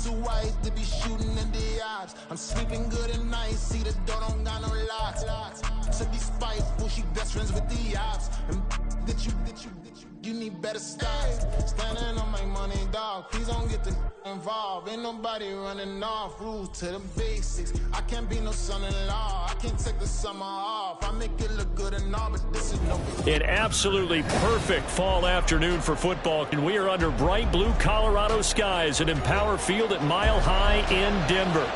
too white to be shooting in the odds. I'm sleeping good at night, see the door don't got no locks. To be spiteful, she best friends with the ops. And you need better stocks. Standing on my money, dog. Please don't get the involved. Ain't nobody running off. Rules to the basics. I can't be no son-in-law. I can't take the summer off. I make it look good and all, but this is no big. An absolutely perfect fall afternoon for football, and we are under bright blue Colorado skies at Empower Field at Mile High in Denver.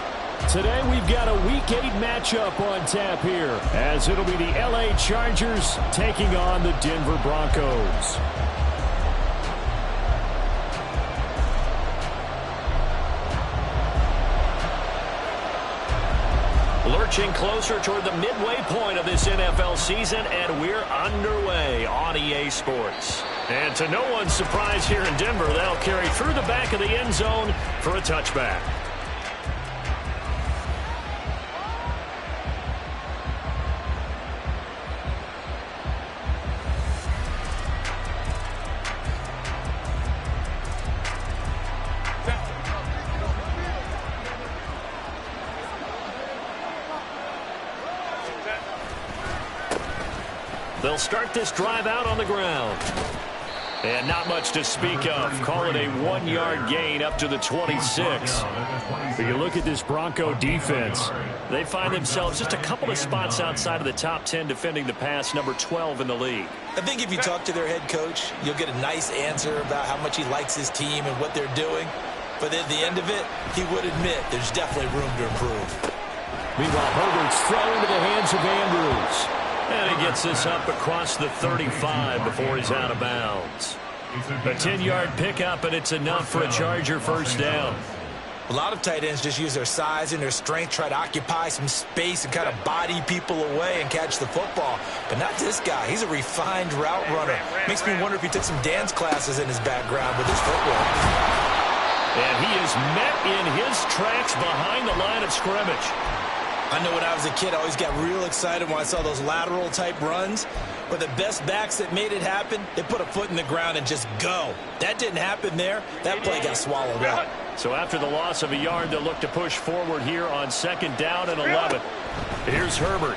Today we've got a Week 8 matchup on tap here, as it'll be the LA Chargers taking on the Denver Broncos. Lurching closer toward the midway point of this NFL season, and we're underway on EA Sports. And to no one's surprise here in Denver, they'll carry through the back of the end zone for a touchback. They'll start this drive out on the ground. And not much to speak of. Call it a 1-yard gain up to the 26. But you look at this Bronco defense, they find themselves just a couple of spots outside of the top 10 defending the pass, number 12 in the league. I think if you talk to their head coach, you'll get a nice answer about how much he likes his team and what they're doing. But at the end of it, he would admit there's definitely room to improve. Meanwhile, Herbert's thrown into the hands of Andrews. And he gets this up across the 35 before he's out of bounds. A 10-yard pickup, and it's enough for a Charger first down. A lot of tight ends just use their size and their strength, try to occupy some space and kind of body people away and catch the football. But not this guy. He's a refined route runner. Makes me wonder if he took some dance classes in his background with his footwork. And he is met in his tracks behind the line of scrimmage. I know when I was a kid, I always got real excited when I saw those lateral-type runs. But the best backs that made it happen, they put a foot in the ground and just go. That didn't happen there. That play got swallowed up. So after the loss of a yard, they'll look to push forward here on 2nd down and 11. Here's Herbert.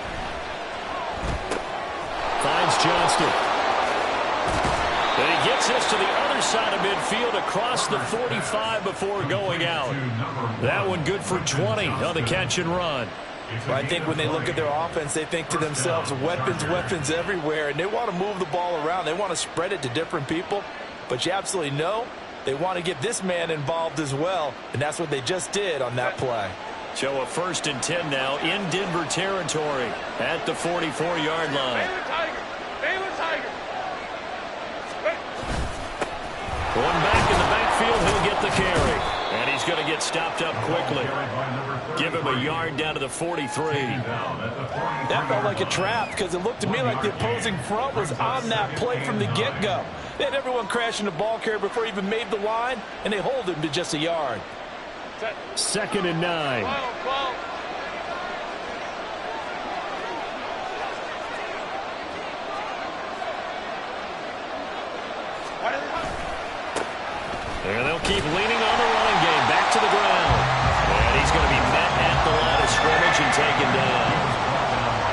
Finds Johnston. And he gets this to the other side of midfield across the 45 before going out. That one good for 20 on the catch and run. Well, I think when they look at their offense, they think to themselves, weapons everywhere, and they want to move the ball around. They want to spread it to different people, but you absolutely know they want to get this man involved as well, and that's what they just did on that play. So a 1st and 10 now in Denver territory at the 44-yard line. One back in the backfield, he'll get the carry. And he's going to get stopped up quickly. Give him a yard down to the 43. That felt like a trap because it looked to me like the opposing front was on that play from the get-go. They had everyone crashing the ball carrier before he even made the line, and they hold him to just a yard. 2nd and 9. And they'll keep leaning on the running game. Back to the ground. And he's going to be met at the line of scrimmage and taken down.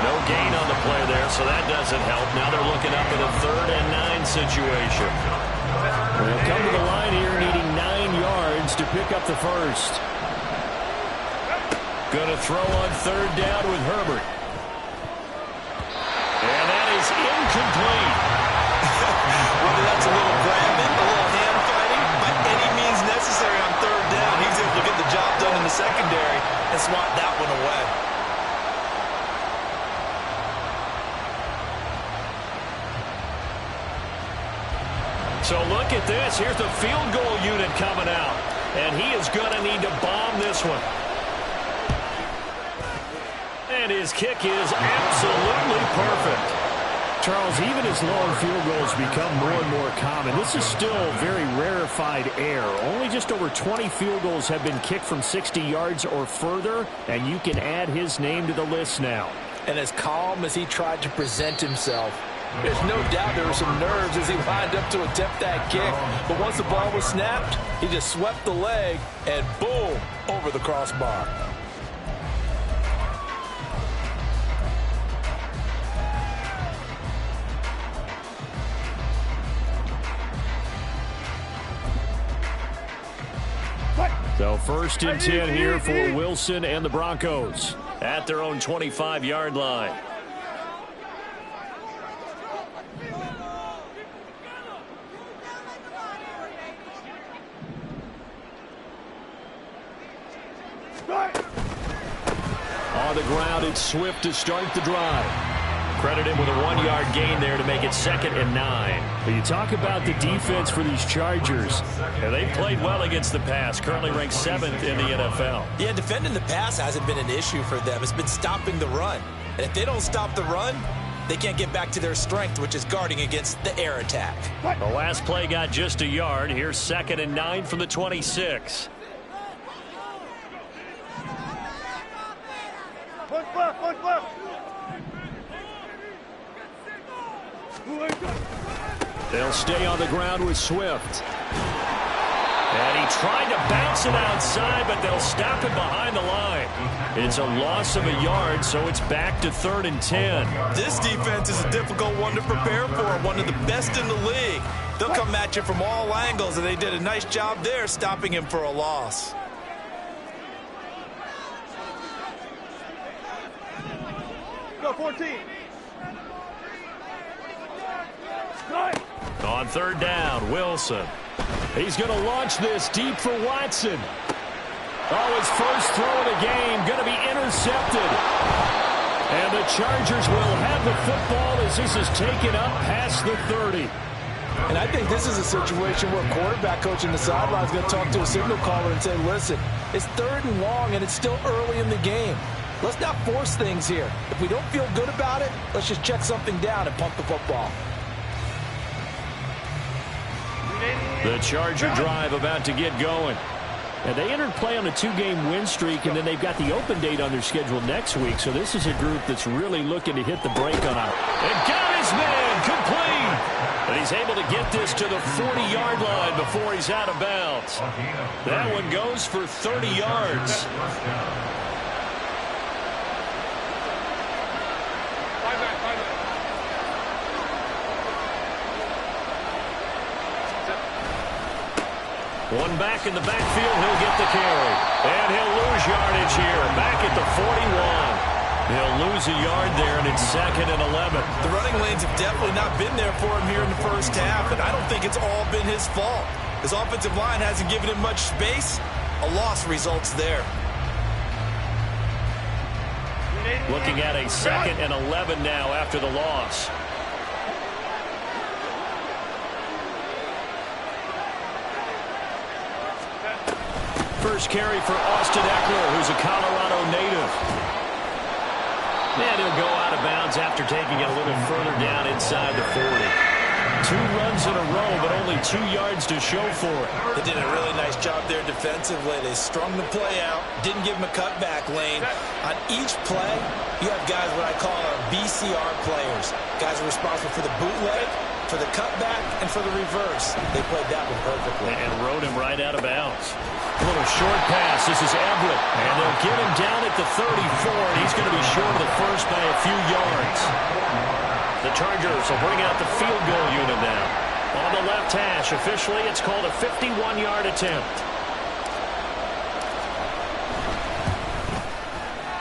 No gain on the play there, so that doesn't help. Now they're looking up in a 3rd and 9 situation. They'll come to the line here needing 9 yards to pick up the first. Going to throw on 3rd down with Herbert. And that is incomplete. Whether that's a little grabbing, a little hand fighting, by any means necessary on 3rd down, he's able to get the job done in the secondary and swat that one away. So look at this. Here's the field goal unit coming out. And he is going to need to bomb this one. And his kick is absolutely perfect. Charles, even as long field goals become more and more common, this is still very rarefied air. Only just over 20 field goals have been kicked from 60 yards or further, and you can add his name to the list now. And as calm as he tried to present himself, There's no doubt there were some nerves as he lined up to attempt that kick. But once the ball was snapped, he just swept the leg and boom, over the crossbar. So 1st and 10 here for Wilson and the Broncos at their own 25-yard line. On the ground, it's Swift to start the drive. Credit him with a 1-yard gain there to make it 2nd and 9. But you talk about the defense for these Chargers. And they've played well against the pass, currently ranked 7th in the NFL. Yeah, defending the pass hasn't been an issue for them. It's been stopping the run. And if they don't stop the run, they can't get back to their strength, which is guarding against the air attack. The last play got just a yard. Here's 2nd and 9 from the 26. They'll stay on the ground with Swift. And he tried to bounce it outside, but they'll stop it behind the line. It's a loss of a yard, so it's back to 3rd and 10. This defense is a difficult one to prepare for, one of the best in the league. They'll come at you from all angles, and they did a nice job there stopping him for a loss. Go 14. On 3rd down, Wilson. He's going to launch this deep for Watson. Oh, his first throw of the game going to be intercepted. And the Chargers will have the football as this is taken up past the 30. And I think this is a situation where a quarterback coach in the sideline is going to talk to a signal caller and say, listen, it's 3rd and long and it's still early in the game. Let's not force things here. If we don't feel good about it, let's just check something down and pump the football. The Charger drive about to get going. And they entered play on a 2-game win streak, and then they've got the open date on their schedule next week. So this is a group that's really looking to hit the brake on it. And got his man complete. And he's able to get this to the 40-yard line before he's out of bounds. That one goes for 30 yards. One back in the backfield, he'll get the carry. And he'll lose yardage here, back at the 41. He'll lose a yard there, and it's 2nd and 11. The running lanes have definitely not been there for him here in the first half, and I don't think it's all been his fault. His offensive line hasn't given him much space. A loss results there. Looking at a 2nd and 11 now after the loss. First carry for Austin Eckler, who's a Colorado native. And he'll go out of bounds after taking it a little further down inside the 40. 2 runs in a row, but only 2 yards to show for it. They did a really nice job there defensively. They strung the play out, didn't give him a cutback lane. On each play, you have guys what I call our BCR players. Guys are responsible for the bootleg, for the cutback, and for the reverse. They played that one perfectly. And rode him right out of bounds. A little short pass. This is Everett. And they'll get him down at the 34. And he's going to be short of the first by a few yards. The Chargers will bring out the field goal unit now. On the left hash, officially, it's called a 51-yard attempt.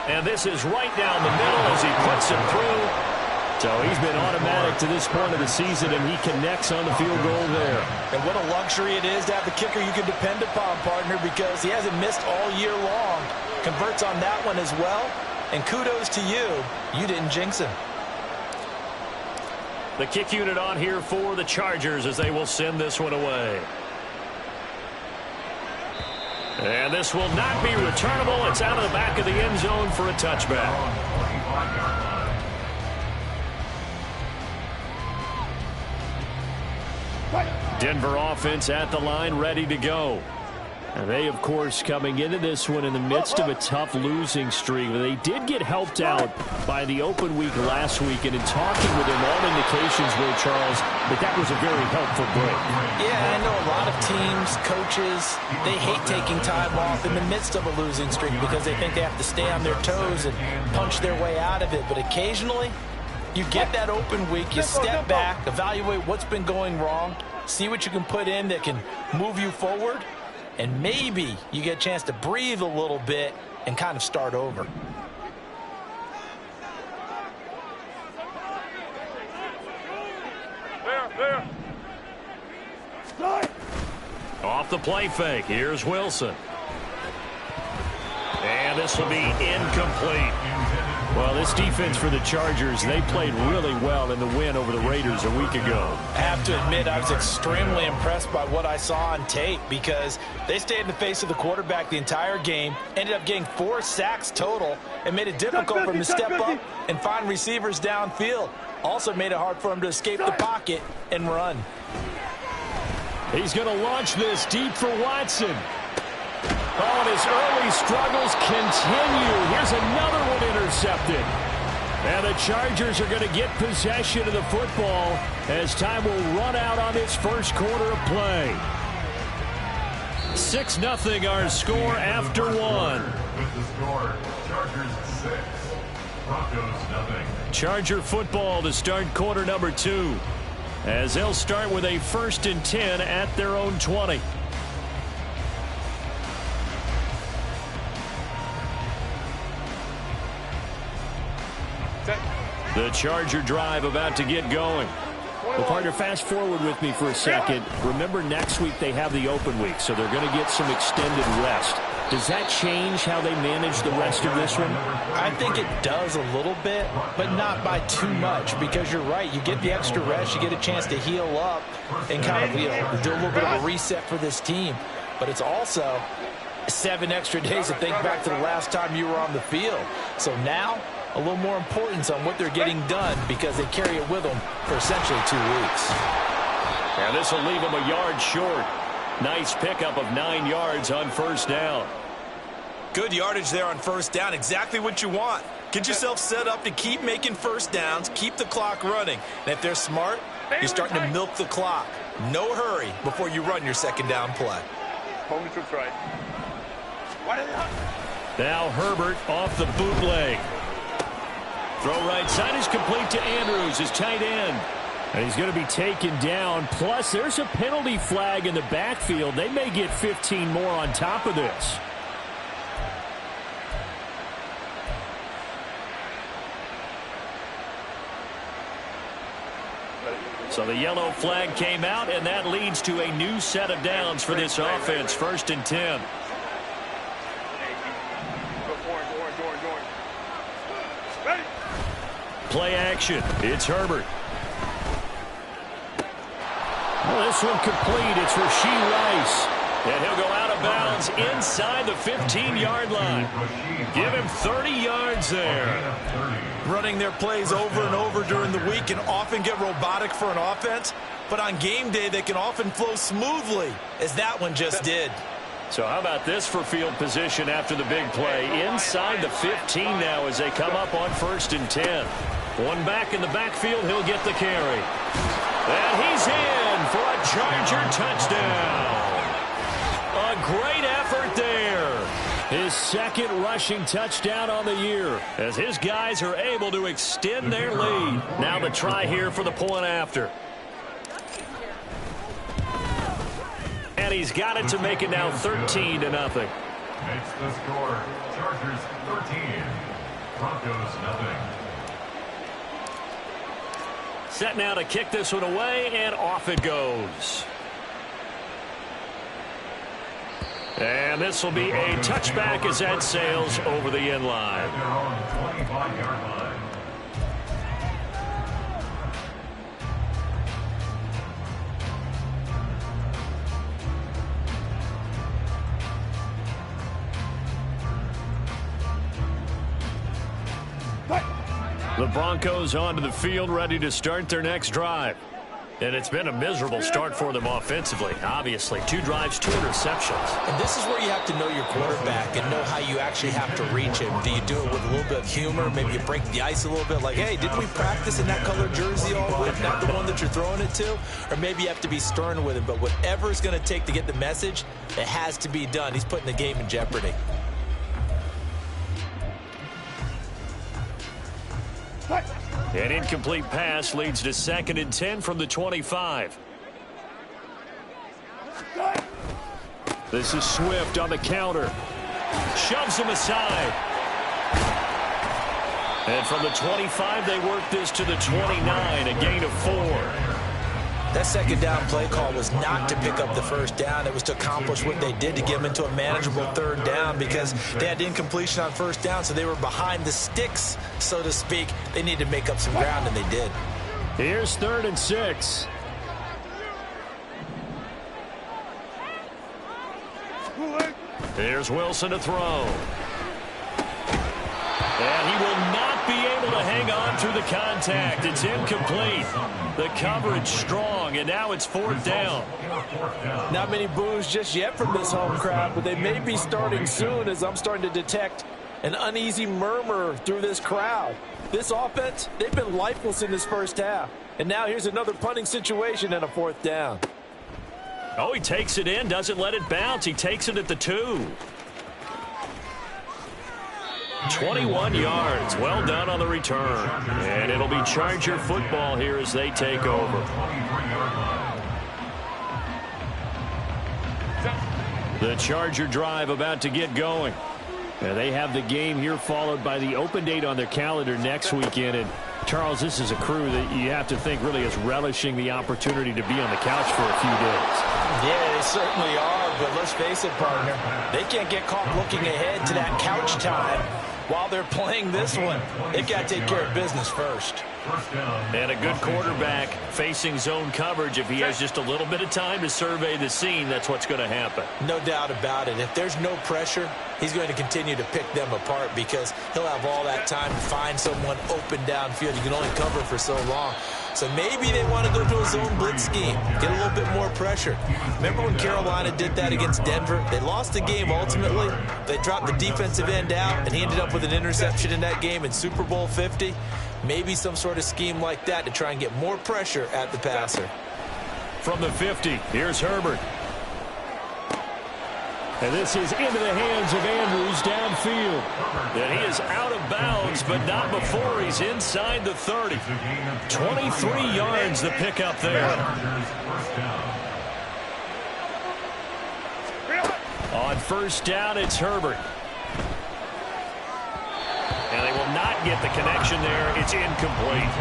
And this is right down the middle as he puts it through. So he's been automatic to this point of the season, and he connects on the field goal there. And what a luxury it is to have the kicker you can depend upon, partner, because he hasn't missed all year long. Converts on that one as well. And kudos to you. You didn't jinx him. The kick unit on here for the Chargers as they will send this one away. And this will not be returnable. It's out of the back of the end zone for a touchback. Denver offense at the line, ready to go. And they, of course, coming into this one in the midst of a tough losing streak. They did get helped out by the open week last week, and in talking with them, all indications were, Charles, that was a very helpful break. Yeah, I know a lot of teams, coaches, they hate taking time off in the midst of a losing streak because they think they have to stay on their toes and punch their way out of it. But occasionally, you get that open week, you step back, evaluate what's been going wrong, see what you can put in that can move you forward, and maybe you get a chance to breathe a little bit and kind of start over. There. Off the play fake, here's Wilson. And this will be incomplete. Well, this defense for the Chargers, they played really well in the win over the Raiders a week ago. I have to admit, I was extremely impressed by what I saw on tape because they stayed in the face of the quarterback the entire game, ended up getting 4 sacks total, and made it difficult for him to step up and find receivers downfield. Also made it hard for him to escape the pocket and run. He's going to launch this deep for Watson. Oh, and his early struggles continue. Here's another one intercepted. And the Chargers are going to get possession of the football as time will run out on this first quarter of play. 6-0 our score after one. With the score, Chargers 6, Broncos 0. Charger football to start quarter number 2. As they'll start with a 1st and 10 at their own 20. The Charger drive about to get going. Well, partner, fast forward with me for a second. Remember, next week they have the open week, so they're going to get some extended rest. Does that change how they manage the rest of this one? I think it does a little bit, but not by too much, because you're right. You get the extra rest, you get a chance to heal up and kind of do a little bit of a reset for this team. But it's also 7 extra days to think back to the last time you were on the field. So now, a little more importance on what they're getting done because they carry it with them for essentially 2 weeks. And this will leave them a yard short. Nice pickup of 9 yards on first down. Good yardage there on first down. Exactly what you want. Get yourself set up to keep making first downs, keep the clock running. And if they're smart, you're starting to milk the clock. No hurry before you run your second down play. Home troops right. Now Herbert off the bootleg. Throw right side is complete to Andrews, his tight end. And he's going to be taken down. Plus, there's a penalty flag in the backfield. They may get 15 more on top of this. So the yellow flag came out, and that leads to a new set of downs for this offense. 1st and 10. Play action. It's Herbert. Well, this one complete. It's Rashee Rice. And he'll go out of bounds inside the 15-yard line. Give him 30 yards there. Running their plays over and over during the week can often get robotic for an offense, but on game day they can often flow smoothly, as that one just did. So how about this for field position after the big play? Inside the 15 now as they come up on 1st and 10. One back in the backfield, he'll get the carry. And he's in for a Charger touchdown. A great effort there. His 2nd rushing touchdown on the year as his guys are able to extend their lead. Now the try here for the point after. And he's got it to make it now 13-0. Makes the score, Chargers 13, Broncos 0. Set now to kick this one away, and off it goes. And this will be a touchback as that sails over the end line. At their own 25-yard line. The Broncos onto the field, ready to start their next drive. And it's been a miserable start for them offensively, obviously. 2 drives, 2 interceptions. And this is where you have to know your quarterback and know how you actually have to reach him. Do you do it with a little bit of humor? Maybe you break the ice a little bit, like, hey, didn't we practice in that color jersey all week, not the one that you're throwing it to? Or maybe you have to be stern with him. But whatever it's going to take to get the message, it has to be done. He's putting the game in jeopardy. An incomplete pass leads to 2nd and 10 from the 25. This is Swift on the counter. Shoves him aside. And from the 25, they work this to the 29, a gain of 4. That second down play call was not to pick up the first down. It was to accomplish what they did to get them into a manageable 3rd down because they had incompletion on 1st down, so they were behind the sticks, so to speak. They needed to make up some ground, and they did. Here's 3rd and 6. Here's Wilson to throw. And he will not be able to hang on through the contact. It's incomplete. The coverage strong, and now it's 4th down. Not many boos just yet from this home crowd, but they may be starting soon as I'm starting to detect an uneasy murmur through this crowd. This offense, they've been lifeless in this first half. And now here's another punting situation and a 4th down. Oh, he takes it in, doesn't let it bounce. He takes it at the 2. 21 yards. Well done on the return. And it'll be Charger football here as they take over. The Charger drive about to get going. And they have the game here followed by the open date on their calendar next weekend. And Charles, this is a crew that you have to think really is relishing the opportunity to be on the couch for a few days. Yeah, they certainly are, but let's face it, partner. They can't get caught looking ahead to that couch time while they're playing this one. They got to take care of business first. And a good quarterback facing zone coverage. If he has just a little bit of time to survey the scene, that's what's going to happen. No doubt about it. If there's no pressure, he's going to continue to pick them apart because he'll have all that time to find someone open downfield. You can only cover for so long. So maybe they want to go to a zone blitz scheme, get a little bit more pressure. Remember when Carolina did that against Denver? They lost the game ultimately. They dropped the defensive end out, and he ended up with an interception in that game in Super Bowl 50. Maybe some sort of scheme like that to try and get more pressure at the passer. From the 50, here's Herbert. And this is into the hands of Andrews downfield. And he is out of bounds, but not before he's inside the 30. 23 yards the pickup there. On 1st down, it's Herbert. And they will not get the connection there. It's incomplete.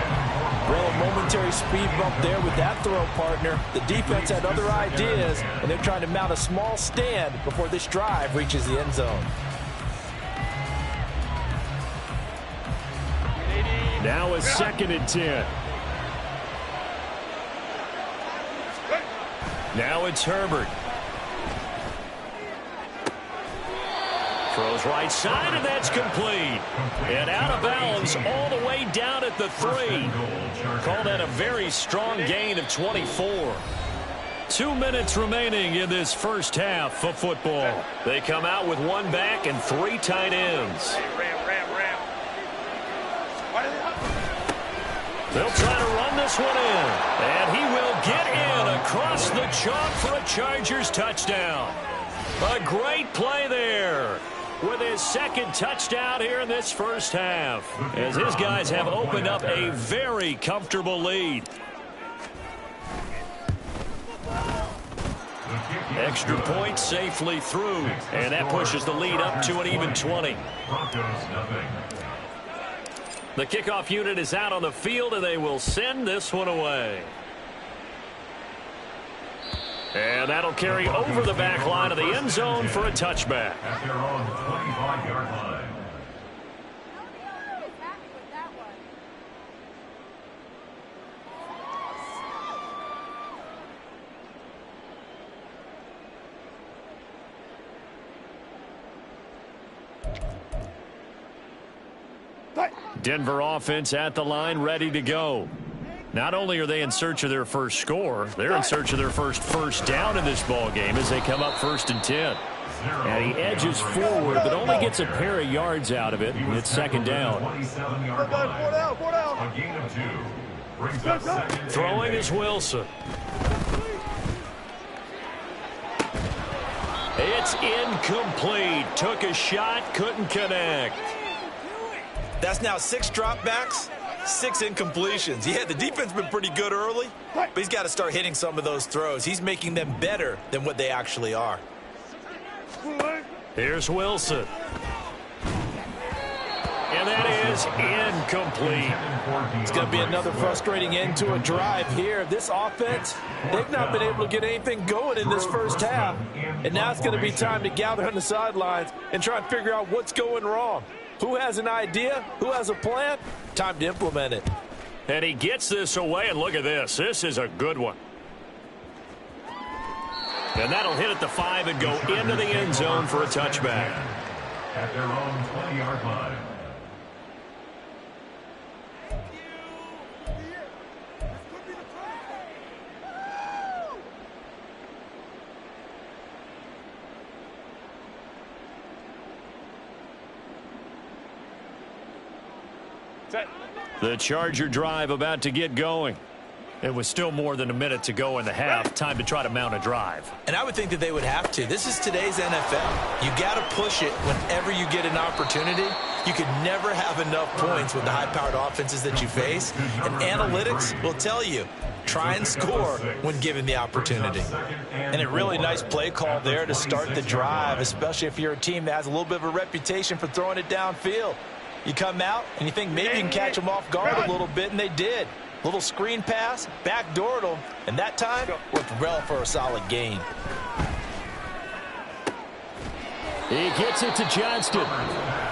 Well, a momentary speed bump there with that throw, partner. The defense had other ideas, and they're trying to mount a small stand before this drive reaches the end zone. Now a 2nd and 10. Now it's Herbert. Throws right side, and that's complete. And out of bounds all the way down at the 3. Call that a very strong gain of 24. 2 minutes remaining in this first half of football. They come out with 1 back and 3 tight ends. They'll try to run this one in. And he will get in across the chalk for a Chargers touchdown. A great play there with his 2nd touchdown here in this first half, as his guys have opened up a very comfortable lead. Extra point safely through, and that pushes the lead up to an even 20. The kickoff unit is out on the field, and they will send this one away. And that'll carry over the back line of the end zone for a touchback. At their own 25-yard line. Denver offense at the line, ready to go. Not only are they in search of their first score, they're in search of their first down in this ball game as they come up 1st and 10. And he edges forward, but only gets a pair of yards out of it. It's 2nd down. Throwing is Wilson. It's incomplete. Took a shot, couldn't connect. That's now 6 dropbacks, 6 incompletions. Yeah, the defense has been pretty good early, but he's got to start hitting some of those throws. He's making them better than what they actually are. Here's Wilson. And that is incomplete. It's going to be another frustrating end to a drive here. This offense, they've not been able to get anything going in this first half. And now it's going to be time to gather on the sidelines and try and figure out what's going wrong. Who has an idea? Who has a plan? Time to implement it. And he gets this away, and look at this. This is a good one. And that'll hit at the 5 and go into the end zone for a touchback. At their own 20-yard line. The Charger drive about to get going. It was still more than a minute to go in the half. Time to try to mount a drive. And I would think that they would have to. This is today's NFL. You got to push it whenever you get an opportunity. You could never have enough points with the high-powered offenses that you face. And analytics will tell you, try and score when given the opportunity. And a really nice play call there to start the drive, especially if you're a team that has a little bit of a reputation for throwing it downfield. You come out and you think maybe you can catch them off guard a little bit, and they did. Little screen pass, backdoored them, and that time worked well for a solid gain. He gets it to Johnston.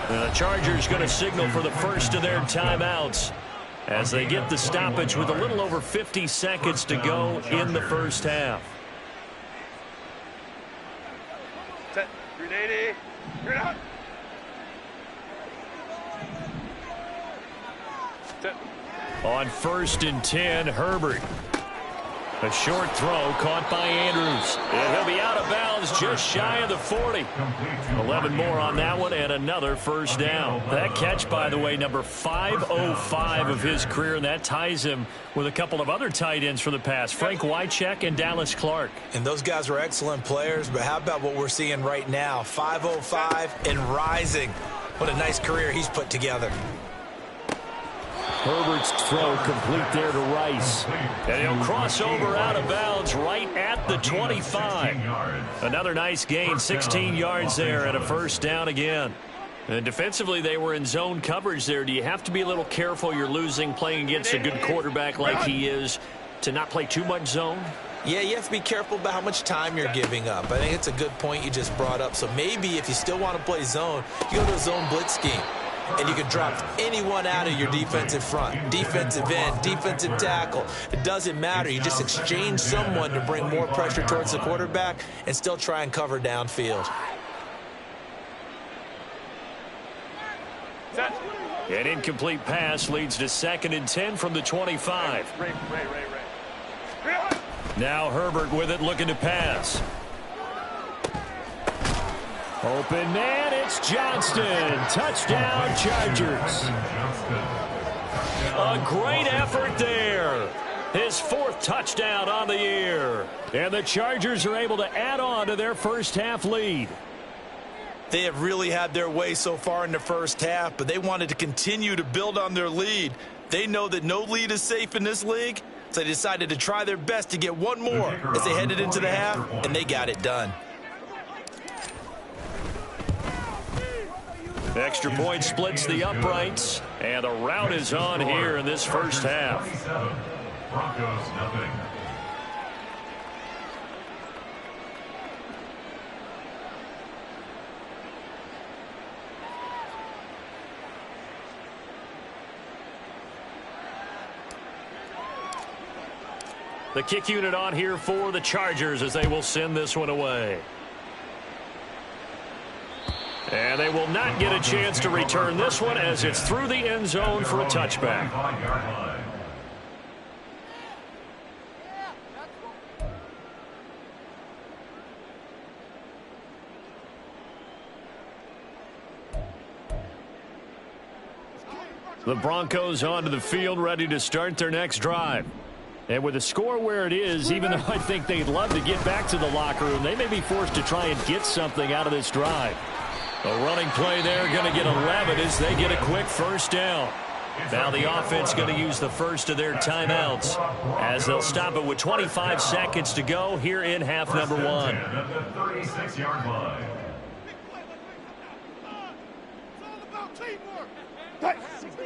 The Chargers going to signal for the first of their timeouts as they get the stoppage with a little over 50 seconds to go in the first half. Set. 380. You're out. Set. On 1st and 10, Herbert. A short throw caught by Andrews. And he'll be out of bounds just shy of the 40. 11 more on that one and another first down. That catch, by the way, number 505 of his career, and that ties him with a couple of other tight ends for the past, Frank Wycheck and Dallas Clark. And those guys are excellent players, but how about what we're seeing right now? 505 and rising. What a nice career he's put together. Herbert's throw complete there to Rice. And he'll cross over out of bounds right at the 25. Another nice gain, 16 yards there and a first down again. And defensively, they were in zone coverage there. Do you have to be a little careful? You're losing playing against a good quarterback like he is to not play too much zone? Yeah, you have to be careful about how much time you're giving up. I think it's a good point you just brought up. So maybe if you still want to play zone, you go to a zone blitz scheme. And you can drop anyone out of your defensive front, defensive end, defensive tackle. It doesn't matter. You just exchange someone to bring more pressure towards the quarterback and still try and cover downfield. An incomplete pass leads to 2nd and 10 from the 25. Now Herbert with it, looking to pass. Open man, it's Johnston. Touchdown, Chargers. A great effort there. His 4th touchdown on the year. And the Chargers are able to add on to their first half lead. They have really had their way so far in the first half, but they wanted to continue to build on their lead. They know that no lead is safe in this league, so they decided to try their best to get one more as they headed into the half, and they got it done. Extra point splits the uprights, and the rout is on here in this first half. Broncos nothing. The kick unit on here for the Chargers as they will send this one away. And they will not get a chance to return this one as it's through the end zone for a touchback. The Broncos onto the field, ready to start their next drive. And with the score where it is, even though I think they'd love to get back to the locker room, they may be forced to try and get something out of this drive. A running play there, going to get 11 as they get a quick first down. Now the offense going to use the first of their timeouts as they'll stop it with 25 seconds to go here in half number 1. At the 36-yard line.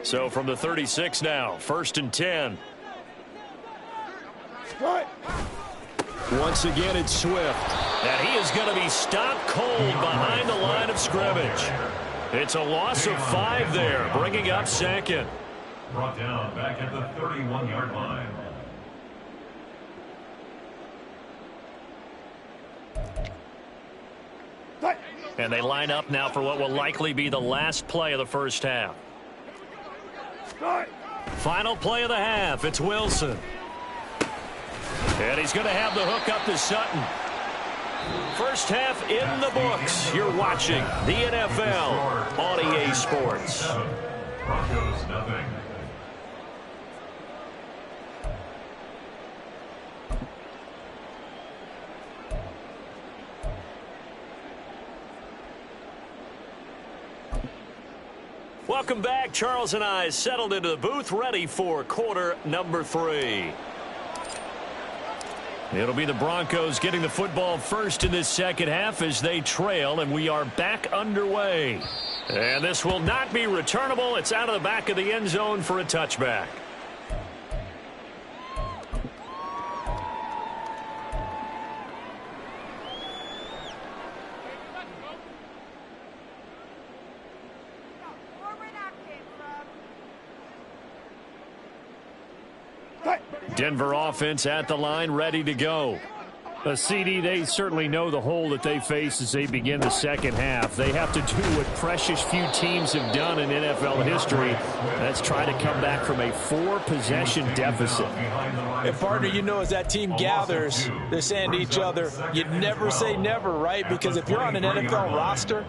So from the 36 now, 1st and 10. Once again, it's Swift. And he is going to be stopped cold behind the line of scrimmage. It's a loss of 5 there, bringing up 2nd. Brought down back at the 31-yard line. And they line up now for what will likely be the last play of the first half. Final play of the half. It's Wilson. And he's going to have the hook up to Sutton. First half in the books. You're watching the NFL on EA Sports. Broncos nothing. Welcome back. Charles and I settled into the booth, ready for quarter number 3. It'll be the Broncos getting the football first in this second half as they trail, and we are back underway. And this will not be returnable. It's out of the back of the end zone for a touchback. Denver offense at the line, ready to go. CD, they certainly know the hole that they face as they begin the second half. They have to do what precious few teams have done in NFL history. That's try to come back from a 4-possession deficit. And partner, you know, as that team gathers, they're saying to each other, you never say never, right? Because if you're on an NFL roster,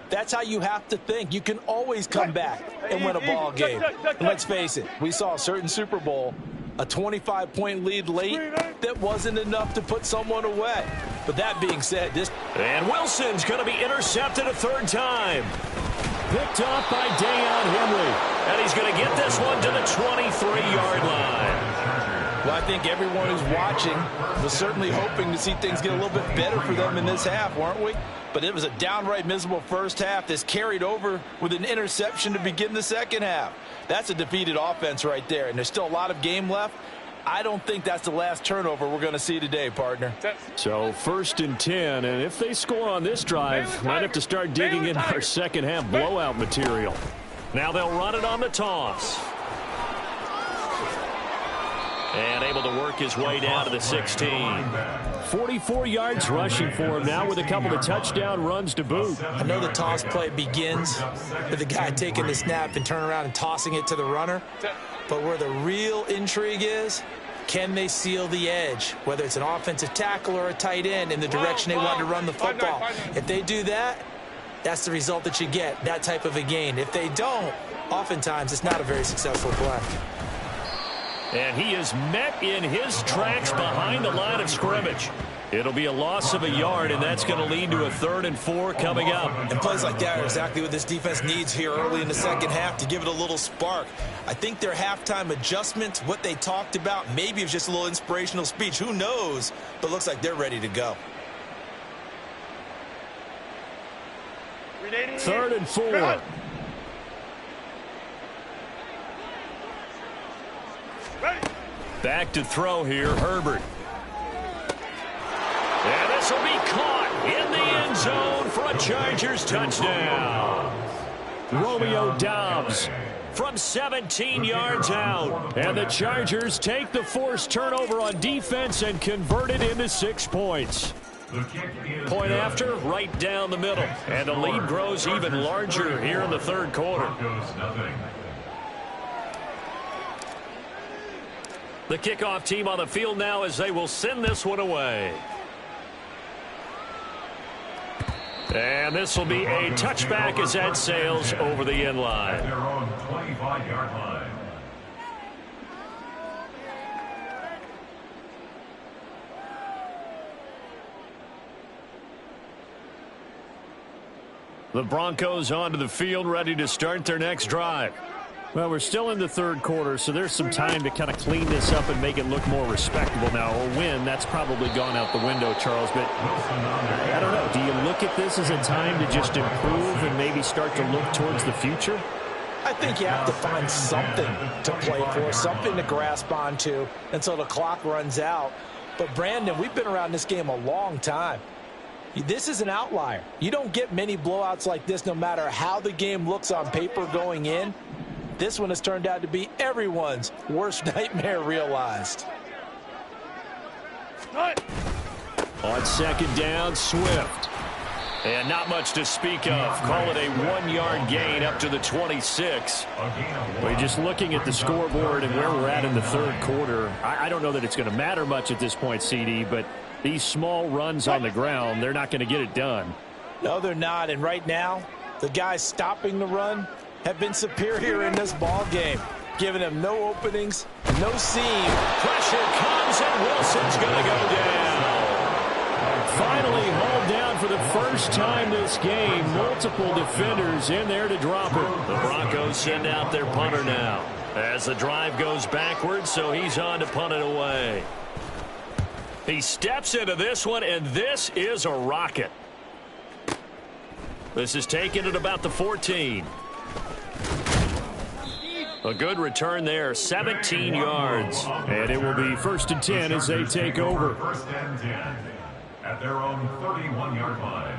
that's how you have to think. You can always come back and win a ball game. And let's face it, we saw a certain Super Bowl, a 25-point lead late that wasn't enough to put someone away. But that being said, this... And Wilson's going to be intercepted a 3rd time. Picked off by Deion Henry. And he's going to get this one to the 23-yard line. Well, I think everyone who's watching was certainly hoping to see things get a little bit better for them in this half, weren't we? But it was a downright miserable first half that's carried over with an interception to begin the second half. That's a defeated offense right there, and there's still a lot of game left. I don't think that's the last turnover we're going to see today, partner. So 1st and 10, and if they score on this drive, might have to start digging into our second half blowout material. Now they'll run it on the toss. And able to work his way down to the 16. 44 yards rushing for him now with a couple of touchdown runs to boot. I know the toss play begins with the guy taking the snap and turning around and tossing it to the runner. But where the real intrigue is, can they seal the edge, whether it's an offensive tackle or a tight end, in the direction they want to run the football? If they do that, that's the result that you get, that type of a gain. If they don't, oftentimes it's not a very successful play. And he is met in his tracks behind the line of scrimmage. It'll be a loss of a yard, and that's going to lead to a 3rd and 4 coming up. And plays like that are exactly what this defense needs here early in the second half to give it a little spark. I think their halftime adjustment, what they talked about, maybe it was just a little inspirational speech. Who knows? But looks like they're ready to go. 3rd and 4. Back to throw here, Herbert. And this will be caught in the end zone for a Chargers touchdown. Romeo Doubs from 17 yards out. And the Chargers take the forced turnover on defense and convert it into 6 points. Point after, right down the middle. And the lead grows even larger here in the 3rd quarter. The kickoff team on the field now as they will send this one away. And this will be a touchback as that sails over the end line. At their own 25-yard line. The Broncos onto the field, ready to start their next drive. Well, we're still in the third quarter, so there's some time to kind of clean this up and make it look more respectable now. A win, that's probably gone out the window, Charles. But I don't know. Do you look at this as a time to just improve and maybe start to look towards the future? I think you have to find something to play for, something to grasp onto until the clock runs out. But, Brandon, we've been around this game a long time. This is an outlier. You don't get many blowouts like this no matter how the game looks on paper going in. This one has turned out to be everyone's worst nightmare realized. On second down, Swift. And not much to speak of. Call it a 1-yard gain up to the 26. Well, just looking at the scoreboard and where we're at in the third quarter, I don't know that it's going to matter much at this point, CD, but these small runs on the ground, they're not going to get it done. No, they're not. And right now, the guys stopping the run have been superior in this ball game, giving them no openings, no seam. Pressure comes, and Wilson's going to go down. Finally hauled down for the first time this game. Multiple defenders in there to drop it. The Broncos send out their punter now as the drive goes backwards, so he's on to punt it away. He steps into this one, and this is a rocket. This is taken at about the 14. A good return there, 17 yards. And it will be 1st and 10 as they take over. 1st and 10 at their own 31-yard line.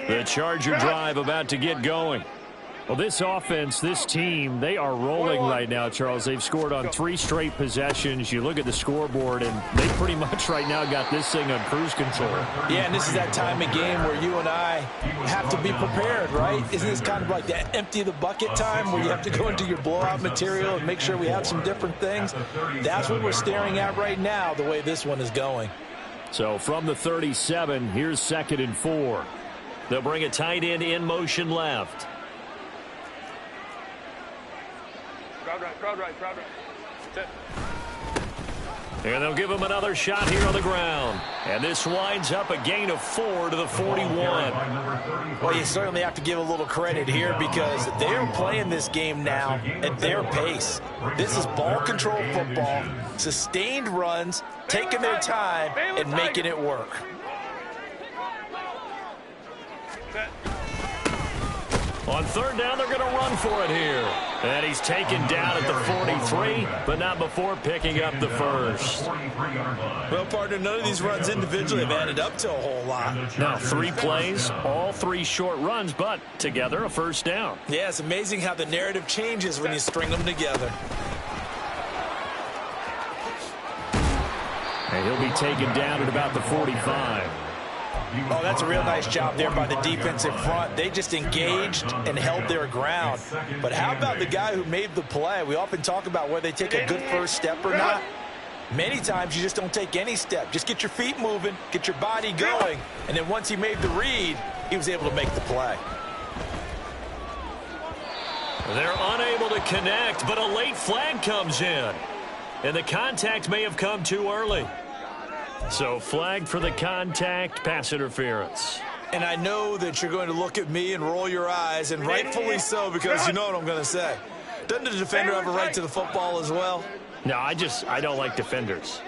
The Charger drive about to get going. Well, this offense, this team, they are rolling right now, Charles. They've scored on 3 straight possessions. You look at the scoreboard, and they pretty much right now got this thing on cruise control. Yeah, and this is that time of game where you and I have to be prepared, right? Isn't this kind of like that empty the bucket time where you have to go into your blowout material and make sure we have some different things? That's what we're staring at right now, the way this one is going. So from the 37, here's 2nd and 4. They'll bring a tight end in motion left. Crowd right. And they'll give him another shot here on the ground. And this winds up a gain of 4 to the 41. Well, you certainly have to give a little credit here because they're playing this game now at their pace. This is ball control football, sustained runs, taking their time and making it work. On 3rd down, they're going to run for it here. And he's taken down at the 43, but not before picking up the first. Well, partner, none of these runs individually have added up to a whole lot. Now 3 plays, all 3 short runs, but together a first down. Yeah, it's amazing how the narrative changes when you string them together. And he'll be taken down at about the 45. Oh, that's a real nice job there by the defensive front. They just engaged and held their ground. But how about the guy who made the play? We often talk about whether they take a good first step or not. Many times you just don't take any step. Just get your feet moving, get your body going, and then once he made the read, he was able to make the play. They're unable to connect, but a late flag comes in. And the contact may have come too early. So flag for the contact, pass interference. And I know that you're going to look at me and roll your eyes, and rightfully so, because you know what I'm going to say. Doesn't the defender have a right to the football as well? No, I don't like defenders.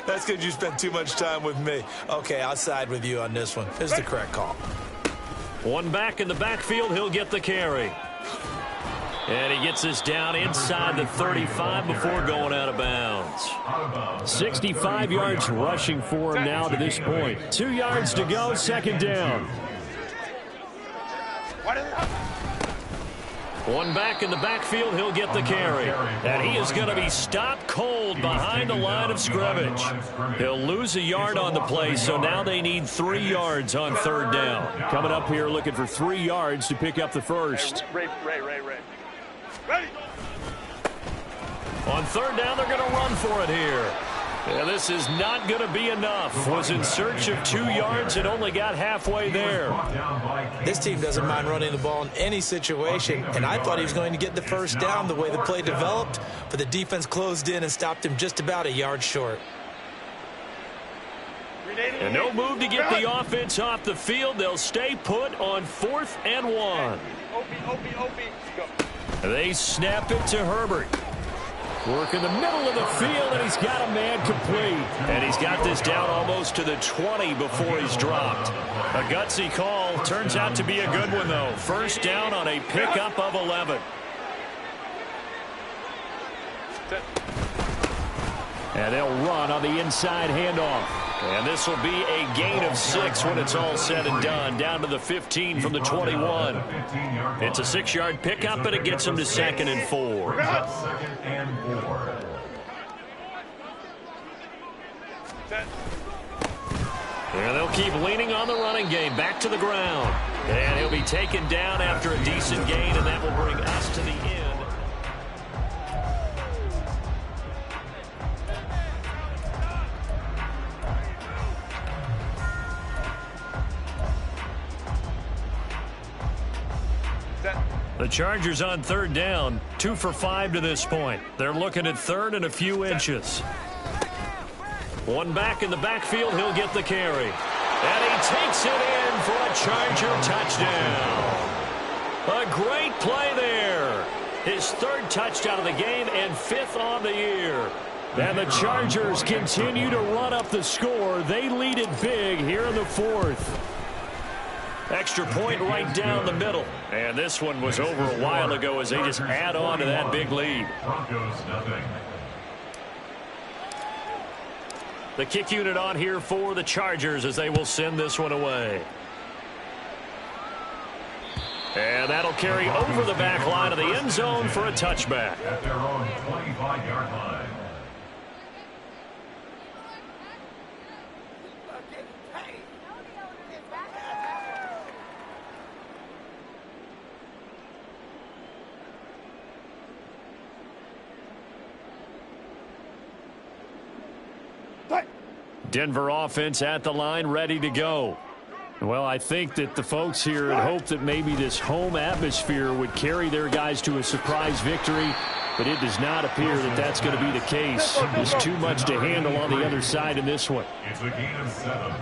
That's because you spent too much time with me. Okay, I'll side with you on this one. This is the correct call. One back in the backfield, he'll get the carry. And he gets this down inside the 35 before going out of bounds. 65 yards rushing for him now to this point. 2 yards to go, 2nd down. One back in the backfield, he'll get the carry. And he is going to be stopped cold behind the line of scrimmage. He'll lose a yard on the play, so now they need 3 yards on 3rd down. Coming up here looking for 3 yards to pick up the first. Ray. On third down, they're going to run for it here. Yeah, this is not going to be enough. Was in search of 2 yards and only got halfway there. This team doesn't mind running the ball in any situation, and I thought he was going to get the first down the way the play developed, but the defense closed in and stopped him just about a yard short. And no move to get the offense off the field. They'll stay put on 4th and 1. They snap it to Herbert. Work in the middle of the field, and he's got a man complete. And he's got this down almost to the 20 before he's dropped. A gutsy call. Turns out to be a good one, though. First down on a pickup of 11. And they'll run on the inside handoff. And this will be a gain of 6 when it's all said and done. Down to the 15 from the 21. It's a 6-yard pickup, but it gets them to 2nd and 4. And they'll keep leaning on the running game. Back to the ground. And he'll be taken down after a decent gain, and that will bring us to the end. The Chargers on third down, 2 for 5 to this point. They're looking at third and a few inches. One back in the backfield, he'll get the carry. And he takes it in for a Charger touchdown. A great play there. His 3rd touchdown of the game and 5th on the year. And the Chargers continue to run up the score. They lead it big here in the 4th. Extra point right down the middle. And this one was over a while ago as they just add on to that big lead. The kick unit on here for the Chargers as they will send this one away. And that'll carry over the back line of the end zone for a touchback. At their own 25-yard line. Denver offense at the line, ready to go. Well, I think that the folks here had hoped that maybe this home atmosphere would carry their guys to a surprise victory, but it does not appear that that's going to be the case. There's too much to handle on the other side in this one. It's a gain of 7.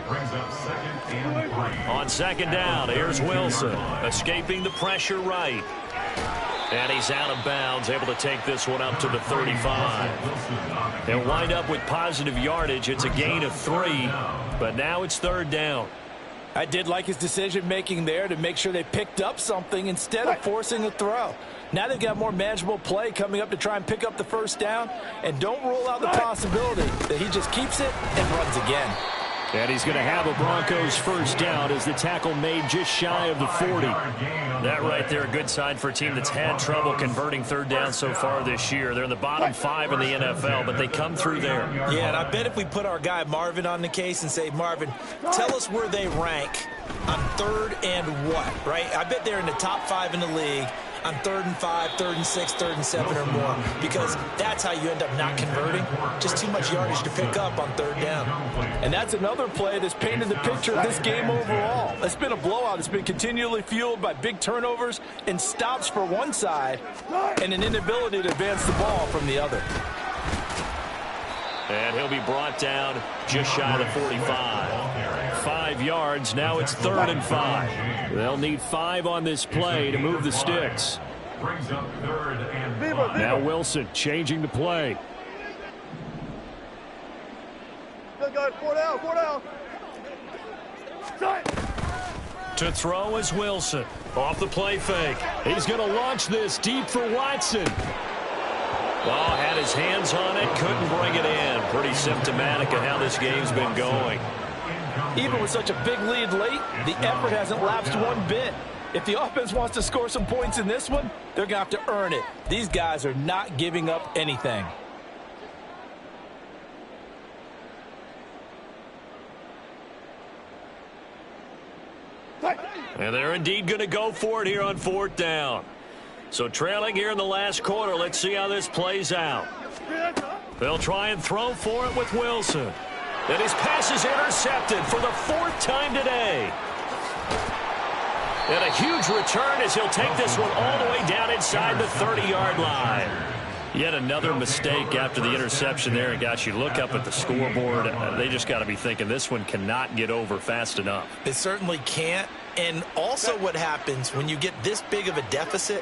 Brings up 2nd and 3. On 2nd down, here's Wilson, escaping the pressure right. And he's out of bounds, able to take this one up to the 35. They'll wind up with positive yardage. It's a gain of 3, but now it's 3rd down. I did like his decision-making there to make sure they picked up something instead of forcing a throw. Now they've got more manageable play coming up to try and pick up the first down, and don't rule out the possibility that he just keeps it and runs again. And he's going to have a Broncos first down as the tackle made just shy of the 40. That right there, a good sign for a team that's had trouble converting third down so far this year. They're in the bottom 5 in the NFL, but they come through there. Yeah, and I bet if we put our guy Marvin on the case and say, Marvin, tell us where they rank on 3rd and what, right? I bet they're in the top 5 in the league on 3rd and 5, 3rd and 6, 3rd and 7 or more, because that's how you end up not converting. Just too much yardage to pick up on 3rd down. And that's another play that's painted the picture of this game overall. It's been a blowout. It's been continually fueled by big turnovers and stops for one side and an inability to advance the ball from the other. And he'll be brought down just shy of the 45. 5 yards. Now it's 3rd and 5. They'll need 5 on this play to move the sticks. Brings up 3rd and 5. Now Wilson changing the play. Good guys, 4 down, 4 down. To throw is Wilson. Off the play fake. He's going to launch this deep for Watson. Oh, had his hands on it, couldn't bring it in. Pretty symptomatic of how this game's been going. Even with such a big lead late, the effort hasn't lapsed one bit. If the offense wants to score some points in this one, they're going to have to earn it. These guys are not giving up anything. And they're indeed going to go for it here on 4th down. So trailing here in the last quarter. Let's see how this plays out. They'll try and throw for it with Wilson. And his pass is intercepted for the 4th time today. And a huge return as he'll take this one all the way down inside the 30-yard line. Yet another mistake after the interception there. And, gosh, you look up at the scoreboard. They just got to be thinking this one cannot get over fast enough. It certainly can't. And also what happens when you get this big of a deficit,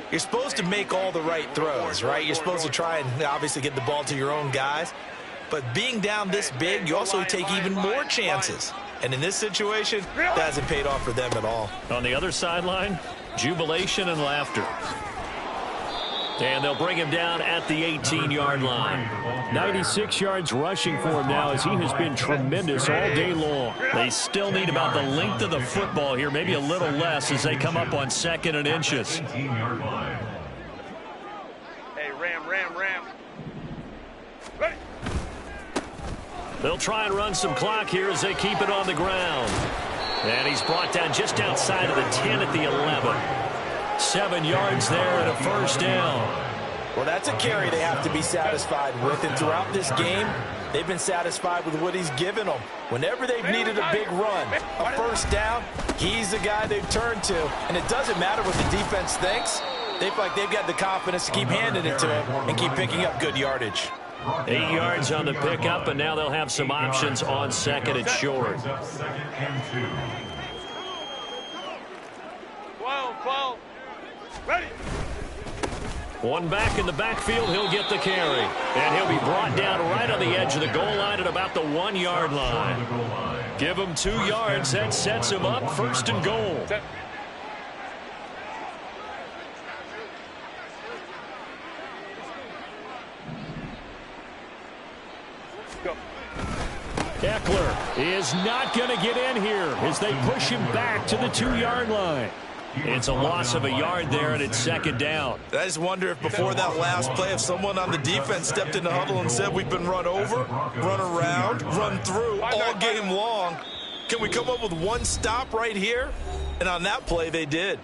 you're supposed to make all the right throws, right? You're supposed to try and obviously get the ball to your own guys. But being down this big, you also take even more chances. And in this situation, that hasn't paid off for them at all. On the other sideline, jubilation and laughter. And they'll bring him down at the 18-yard line. 96 yards rushing for him now as he has been tremendous all day long. They still need about the length of the football here, maybe a little less as they come up on 2nd and inches. Hey, Ram. Ready. They'll try and run some clock here as they keep it on the ground. And he's brought down just outside of the 10 at the 11. 7 yards there and a 1st down. Well, that's a carry they have to be satisfied with. And throughout this game, they've been satisfied with what he's given them. Whenever they've needed a big run, a 1st down, he's the guy they've turned to. And it doesn't matter what the defense thinks. They feel like they've got the confidence to keep handing it to him and keep picking up good yardage. 8 yards on the pickup, and now they'll have some options on 2nd and short. 12. Ready. One back in the backfield, he'll get the carry. And he'll be brought down right on the edge of the goal line at about the 1-yard line. Give him 2 yards. That sets him up 1st and goal. Go. Eckler is not going to get in here as they push him back to the 2-yard line. It's a loss of a yard there, and it's 2nd down. I just wonder if before that last play, if someone on the defense stepped in the huddle and said we've been run over, run around, run through all game long. Can we come up with one stop right here? And on that play, they did.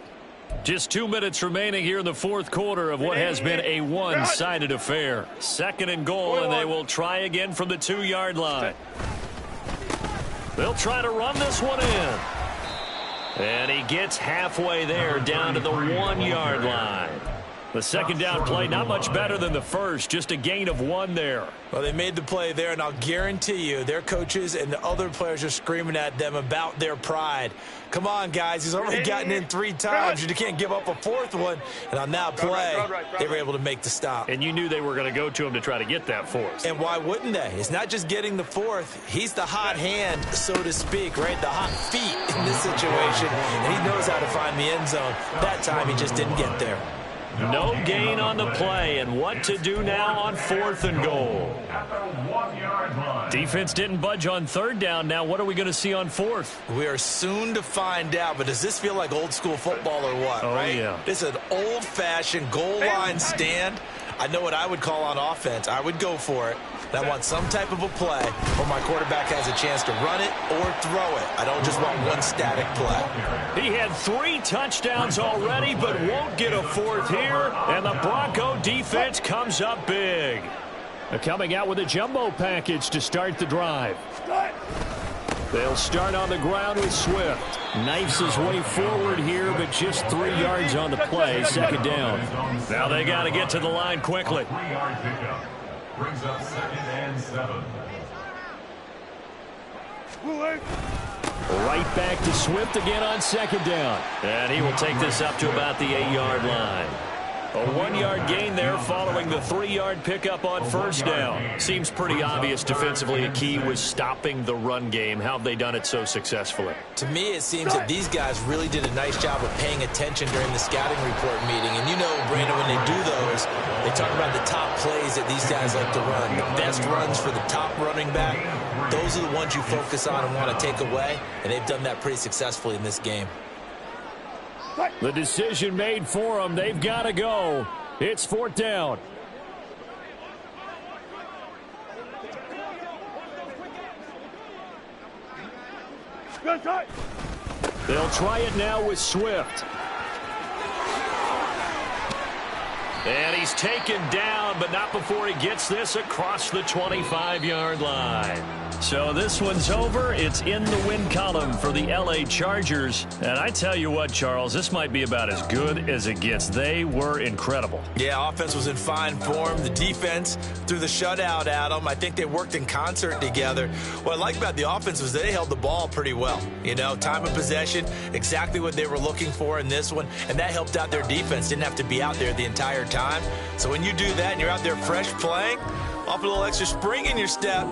Just 2 minutes remaining here in the 4th quarter of what has been a one-sided affair. 2nd and goal, and they will try again from the 2-yard line. They'll try to run this one in. And he gets halfway there down to the 1-yard line. The 2nd down play, not much better than the first, just a gain of 1 there. Well, they made the play there, and I'll guarantee you their coaches and the other players are screaming at them about their pride. Come on, guys. He's already gotten in 3 times. You can't give up a 4th one. And on that play, they were able to make the stop. And you knew they were going to go to him to try to get that 4th. And why wouldn't they? It's not just getting the 4th. He's the hot hand, so to speak, right? The hot feet in this situation. And he knows how to find the end zone. That time, he just didn't get there. No gain on the play, and what to do now on 4th and goal. Defense didn't budge on 3rd down. Now what are we going to see on 4th? We are soon to find out, but does this feel like old school football or what, right? Yeah. This is an old-fashioned goal line stand. I know what I would call on offense. I would go for it. And I want some type of a play where my quarterback has a chance to run it or throw it. I don't just want one static play. He had 3 touchdowns already, but won't get a 4th here. And the Bronco defense comes up big. They're coming out with a jumbo package to start the drive. They'll start on the ground with Swift. Knifes his way forward here, but just 3 yards on the play. 2nd down. Now they got to get to the line quickly. 3-yard pickup. Brings up 2nd and 7. Right back to Swift again on 2nd down. And he will take this up to about the 8-yard line. A 1-yard gain there following the 3-yard pickup on 1st down. Seems pretty obvious defensively a key was stopping the run game. How have they done it so successfully? To me, it seems that these guys really did a nice job of paying attention during the scouting report meeting. And you know, Brandon, when they do those, they talk about the top plays that these guys like to run. The best runs for the top running back. Those are the ones you focus on and want to take away. And they've done that pretty successfully in this game. The decision made for them. They've got to go. It's 4th down. They'll try it now with Swift. And he's taken down, but not before he gets this across the 25-yard line. So this one's over. It's in the win column for the L.A. Chargers. And I tell you what, Charles, this might be about as good as it gets. They were incredible. Yeah, offense was in fine form. The defense threw the shutout at them. I think they worked in concert together. What I like about the offense was they held the ball pretty well. You know, time of possession, exactly what they were looking for in this one. And that helped out their defense. Didn't have to be out there the entire time. So when you do that and you're out there fresh playing, off a little extra spring in your step,